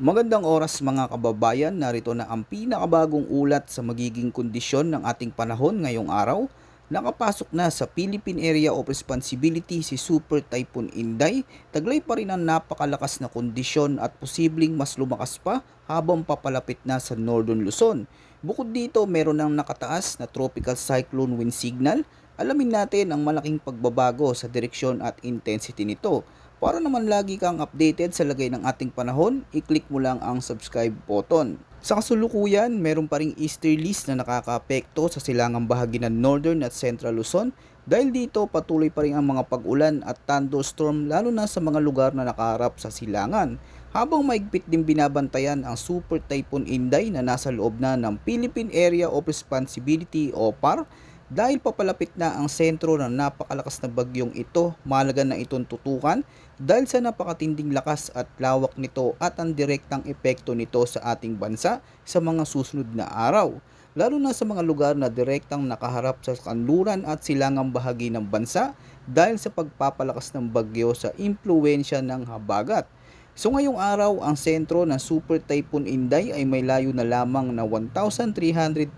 Magandang oras mga kababayan, narito na ang pinakabagong ulat sa magiging kondisyon ng ating panahon ngayong araw. Nakapasok na sa Philippine Area of Responsibility si Super Typhoon Inday. Taglay pa rin ang napakalakas na kondisyon at posibleng mas lumakas pa habang papalapit na sa Northern Luzon. Bukod dito, meron ng nakataas na tropical cyclone wind signal. Alamin natin ang malaking pagbabago sa direksyon at intensity nito. Para naman lagi kang updated sa lagay ng ating panahon, i-click mo lang ang subscribe button. Sa kasulukuyan, meron pa ring easterlies na nakakaapekto sa silangang bahagi ng Northern at Central Luzon. Dahil dito, patuloy pa rin ang mga pag-ulan at thunderstorm lalo na sa mga lugar na nakaharap sa silangan. Habang maigpit din binabantayan ang Super Typhoon Inday na nasa loob na ng Philippine Area of Responsibility o PAR. Dahil papalapit na ang sentro ng napakalakas na bagyong ito, mahalaga na itong tutukan dahil sa napakatinding lakas at lawak nito at ang direktang epekto nito sa ating bansa sa mga susunod na araw. Lalo na sa mga lugar na direktang nakaharap sa kanluran at silangang bahagi ng bansa dahil sa pagpapalakas ng bagyo sa impluensya ng habagat. So ngayong araw, ang sentro ng Super Typhoon Inday ay may layo na lamang na 1,355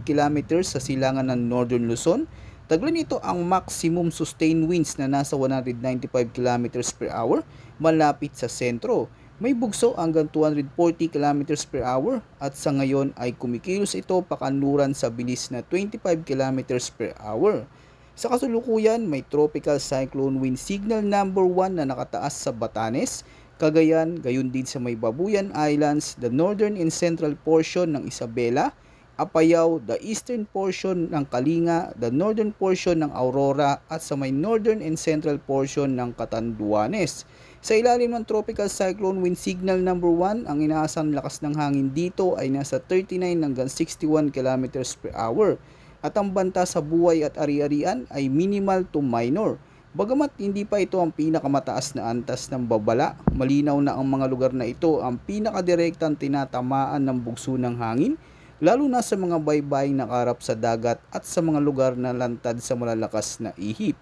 kilometers sa silangan ng Northern Luzon. Taglay nito ang maximum sustained winds na nasa 195 kilometers per hour malapit sa sentro. May bugso hanggang 240 kilometers per hour at sa ngayon ay kumikilos ito pakanluran sa bilis na 25 kilometers per hour. Sa kasulukuyan, may tropical cyclone wind signal number 1 na nakataas sa Batanes, Cagayan, gayon din sa may Babuyan Islands, the northern and central portion ng Isabela, Apayao, the eastern portion ng Kalinga, the northern portion ng Aurora at sa may northern and central portion ng Catanduanes. Sa ilalim ng tropical cyclone wind signal number 1, ang inaasang lakas ng hangin dito ay nasa 39 hanggang 61 kilometers per hour at ang banta sa buhay at ari-arian ay minimal to minor. Bagamat hindi pa ito ang pinakamataas na antas ng babala, malinaw na ang mga lugar na ito ang pinakadirektang tinatamaan ng bugso ng hangin, lalo na sa mga baybaying nakaharap sa dagat at sa mga lugar na lantad sa malalakas na ihip.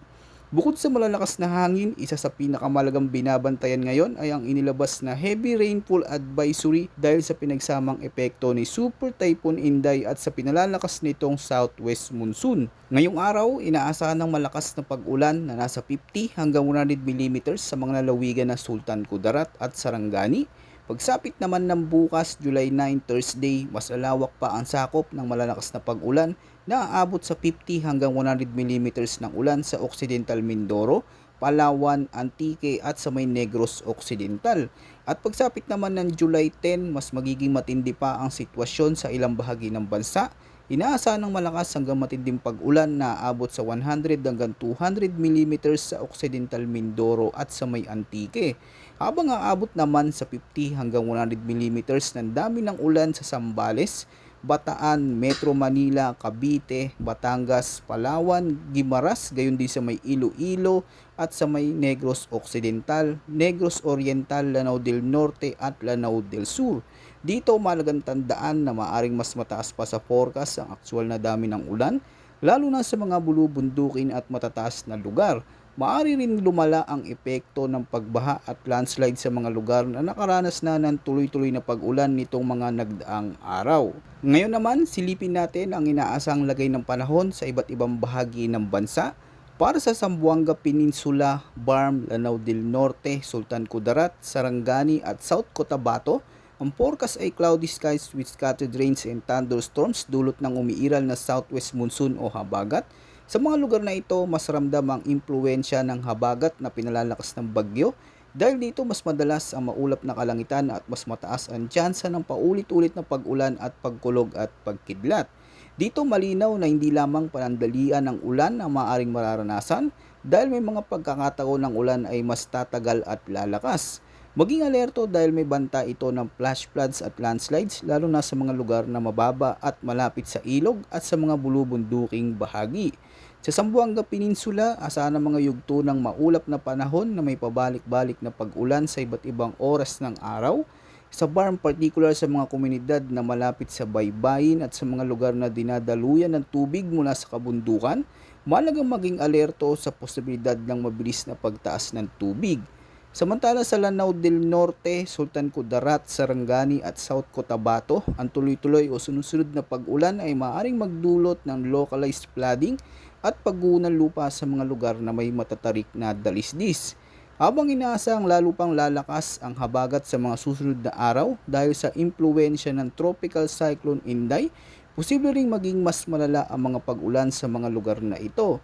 Bukod sa malalakas na hangin, isa sa pinakamalagang binabantayan ngayon ay ang inilabas na heavy rainfall advisory dahil sa pinagsamang epekto ni Super Typhoon Inday at sa pinalalakas nitong southwest monsoon. Ngayong araw, inaasahan ng malakas na pag-ulan na nasa 50 hanggang 100 mm sa mga lalawigan na Sultan Kudarat at Sarangani. Pagsapit naman ng bukas, July 9, Thursday, mas lalawak pa ang sakop ng malalakas na pag-ulan na aabot sa 50 hanggang 100 mm ng ulan sa Occidental Mindoro, Palawan, Antique at sa may Negros Occidental. At pagsapit naman ng July 10, mas magiging matindi pa ang sitwasyon sa ilang bahagi ng bansa. Inaasahan ng malakas hanggang matinding pag-ulan na aabot sa 100 hanggang 200 mm sa Occidental Mindoro at sa may Antique. Habang aabot naman sa 50 hanggang 100 mm ng dami ng ulan sa Zambales, Bataan, Metro Manila, Cavite, Batangas, Palawan, Guimaras, gayon din sa may Iloilo at sa may Negros Occidental, Negros Oriental, Lanao del Norte at Lanao del Sur. Dito mahalagang tandaan na maaring mas mataas pa sa forecast ang aktual na dami ng ulan, lalo na sa mga bulubundukin at matataas na lugar. Maaari rin lumala ang epekto ng pagbaha at landslide sa mga lugar na nakaranas na ng tuloy-tuloy na pag-ulan nitong mga nagdaang araw. Ngayon naman, silipin natin ang inaasang lagay ng panahon sa iba't ibang bahagi ng bansa. Para sa Zamboanga Peninsula, Barm, Lanao del Norte, Sultan Kudarat, Sarangani at South Cotabato, ang forecast ay cloudy skies with scattered rains and thunderstorms dulot ng umiiral na southwest monsoon o habagat. Sa mga lugar na ito, mas ramdam ang impluensya ng habagat na pinalalakas ng bagyo. Dahil dito, mas madalas ang maulap na kalangitan at mas mataas ang tsansa ng paulit-ulit na pag-ulan at pagkulog at pagkidlat. Dito malinaw na hindi lamang panandalian ng ulan ang maaaring mararanasan dahil may mga pagkakataon ng ulan ay mas tatagal at lalakas. Maging alerto dahil may banta ito ng flash floods at landslides lalo na sa mga lugar na mababa at malapit sa ilog at sa mga bulubunduking bahagi. Sa Zamboanga Peninsula, asahan ang mga yugto ng maulap na panahon na may pabalik-balik na pag-ulan sa iba't ibang oras ng araw. Sa Barm, particular sa mga komunidad na malapit sa baybayin at sa mga lugar na dinadaluyan ng tubig mula sa kabundukan, mahalagang maging alerto sa posibilidad ng mabilis na pagtaas ng tubig. Samantala sa Lanao del Norte, Sultan Kudarat, Sarangani at South Cotabato, ang tuloy-tuloy o sunod-sunod na pag-ulan ay maaaring magdulot ng localized flooding at pagguho ng lupa sa mga lugar na may matatarik na dalisdis. Habang inaasang lalo pang lalakas ang habagat sa mga susunod na araw dahil sa impluensya ng Tropical Cyclone Inday, posible ring maging mas malala ang mga pag-ulan sa mga lugar na ito.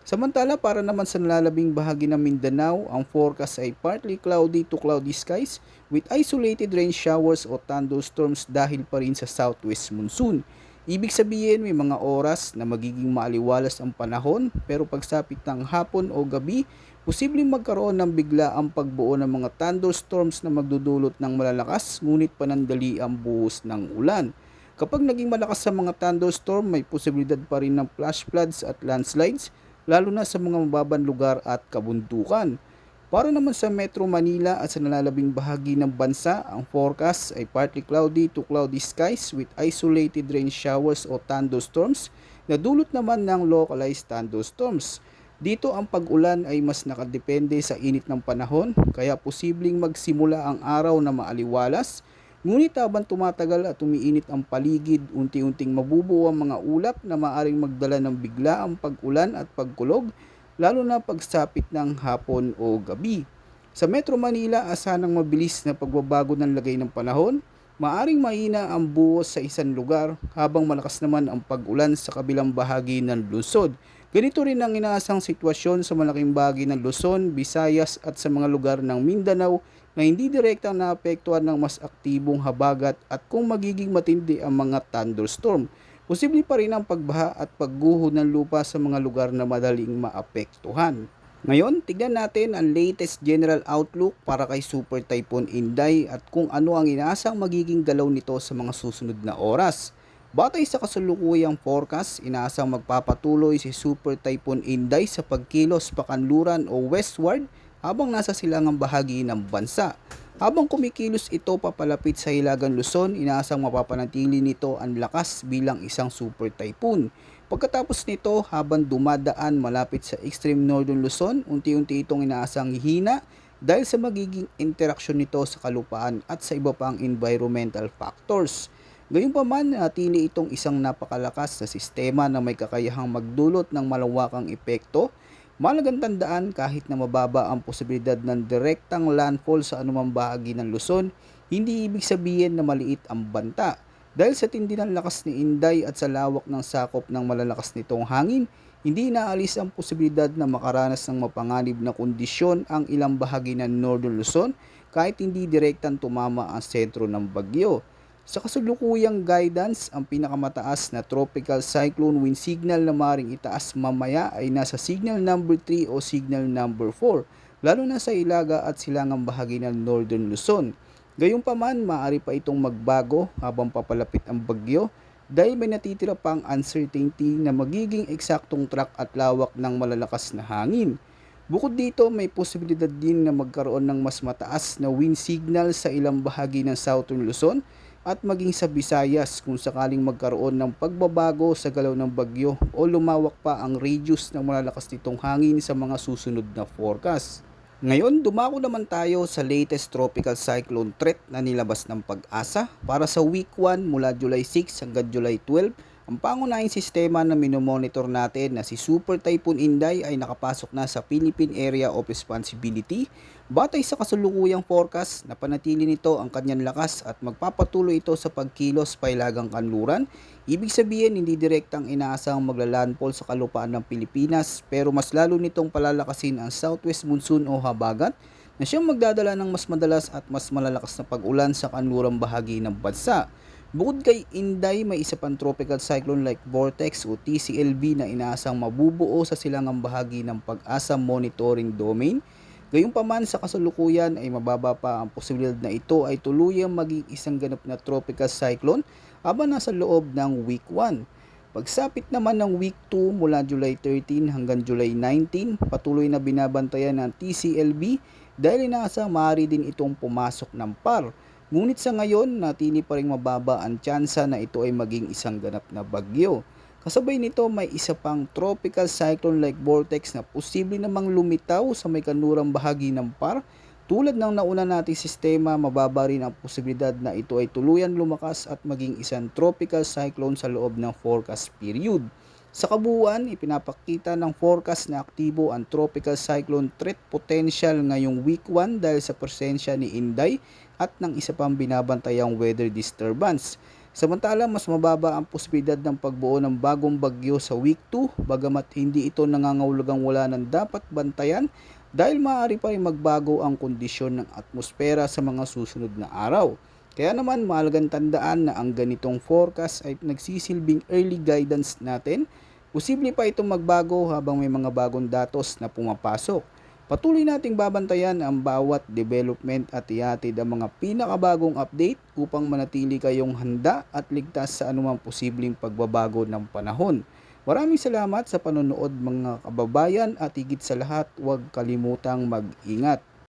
Samantala, para naman sa nalalabing bahagi ng Mindanao, ang forecast ay partly cloudy to cloudy skies with isolated rain showers o thunderstorms dahil pa rin sa southwest monsoon. Ibig sabihin, may mga oras na magiging maaliwalas ang panahon, pero pagsapit ng hapon o gabi, posibleng magkaroon ng biglaang pagbuo ng mga thunderstorms na magdudulot ng malalakas ngunit panandali ang buhos ng ulan. Kapag naging malakas sa mga thunderstorm, may posibilidad pa rin ng flash floods at landslides, lalo na sa mga mababang lugar at kabundukan. Para naman sa Metro Manila at sa nalalabing bahagi ng bansa, ang forecast ay partly cloudy to cloudy skies with isolated rain showers o thunderstorms na dulot naman ng localized thunderstorms. Dito ang pag-ulan ay mas nakadepende sa init ng panahon, kaya posibleng magsimula ang araw na maaliwalas. Ngunit habang tumatagal at umiinit ang paligid, unti-unting mabubuo ang mga ulap na maaring magdala ng biglaang pag-ulan at pagkulog, lalo na pagsapit ng hapon o gabi. Sa Metro Manila, asanang mabilis na pagbabago ng lagay ng panahon, maaring mahina ang buhos sa isang lugar habang malakas naman ang pag-ulan sa kabilang bahagi ng lungsod. Ganito rin ang inaasang sitwasyon sa malaking bahagi ng Luzon, Visayas at sa mga lugar ng Mindanao na hindi direktang naapektuhan ng mas aktibong habagat at kung magiging matindi ang mga thunderstorm. Posible pa rin ang pagbaha at pagguho ng lupa sa mga lugar na madaling maapektuhan. Ngayon, tignan natin ang latest general outlook para kay Super Typhoon Inday at kung ano ang inaasang magiging galaw nito sa mga susunod na oras. Batay sa kasalukuyang forecast, inaasang magpapatuloy si Super Typhoon Inday sa pagkilos pakanluran o westward habang nasa silangang bahagi ng bansa. Habang kumikilos ito papalapit sa Hilagang Luzon, inaasang mapapanatili nito ang lakas bilang isang super typhoon. Pagkatapos nito, habang dumadaan malapit sa extreme northern Luzon, unti-unti itong inaasang hihina dahil sa magiging interaksyon nito sa kalupaan at sa iba pang environmental factors. Gayunpaman, natili itong isang napakalakas na sistema na may kakayahang magdulot ng malawakang epekto. Mahalagang tandaan, kahit na mababa ang posibilidad ng direktang landfall sa anumang bahagi ng Luzon, hindi ibig sabihin na maliit ang banta. Dahil sa tindi ng lakas ni Inday at sa lawak ng sakop ng malalakas nitong hangin, hindi inaalis ang posibilidad na makaranas ng mapanganib na kondisyon ang ilang bahagi ng Northern Luzon kahit hindi direktang tumama ang sentro ng bagyo. Sa kasalukuyang guidance, ang pinakamataas na tropical cyclone wind signal na maaaring itaas mamaya ay nasa signal number 3 o signal number 4, lalo na sa Ilaga at silangang bahagi ng Northern Luzon. Gayunpaman, maaari pa itong magbago habang papalapit ang bagyo dahil may natitira pang uncertainty na magiging eksaktong track at lawak ng malalakas na hangin. Bukod dito, may posibilidad din na magkaroon ng mas mataas na wind signal sa ilang bahagi ng Southern Luzon at maging sa Visayas kung sakaling magkaroon ng pagbabago sa galaw ng bagyo o lumawak pa ang radius ng malalakas nitong hangin sa mga susunod na forecast. Ngayon, dumako naman tayo sa latest tropical cyclone threat na nilabas ng Pag-asa para sa week 1 mula July 6 hanggang July 12. Ang pangunahing sistema na minomonitor natin na si Super Typhoon Inday ay nakapasok na sa Philippine Area of Responsibility. Batay sa kasalukuyang forecast, napanatili nito ang kanyang lakas at magpapatuloy ito sa pagkilos pa Hilagang Kanluran. Ibig sabihin, hindi direktang inaasang maglalandfall sa kalupaan ng Pilipinas, pero mas lalo nitong palalakasin ang southwest monsoon o habagat na siyang magdadala ng mas madalas at mas malalakas na pag-ulan sa kanlurang bahagi ng bansa. Bukod kay Inday, may isa pang tropical cyclone like vortex o TCLV na inaasang mabubuo sa silangang bahagi ng Pag-asa monitoring domain. Gayunpaman, sa kasalukuyan ay mababa pa ang posibilidad na ito ay tuluyang maging isang ganap na tropical cyclone habang nasa loob ng week 1. Pagsapit naman ng week 2 mula July 13 hanggang July 19, patuloy na binabantayan ng TCLV dahil inaasang maaari din itong pumasok ng PAR. Ngunit sa ngayon, natili pa ring mababa ang tsansa na ito ay maging isang ganap na bagyo. Kasabay nito, may isa pang tropical cyclone like vortex na posible namang lumitaw sa may kanlurang bahagi ng PAR Tulad ng nauna nating sistema, mababa rin ang posibilidad na ito ay tuluyan lumakas at maging isang tropical cyclone sa loob ng forecast period. Sa kabuuan, ipinapakita ng forecast na aktibo ang tropical cyclone threat potential ngayong week 1 dahil sa presensya ni Inday at ng isa pang binabantayang weather disturbance. Samantala, mas mababa ang posibilidad ng pagbuo ng bagong bagyo sa week 2, bagamat hindi ito nangangahulugang wala ng dapat bantayan dahil maaari pa rin magbago ang kondisyon ng atmosfera sa mga susunod na araw. Kaya naman mahalagang tandaan na ang ganitong forecast ay nagsisilbing early guidance natin. Posible pa itong magbago habang may mga bagong datos na pumapasok. Patuloy nating babantayan ang bawat development at ihatid ang mga pinakabagong update upang manatili kayong handa at ligtas sa anumang posibleng pagbabago ng panahon. Maraming salamat sa panonood mga kababayan at higit sa lahat huwag kalimutang mag-ingat.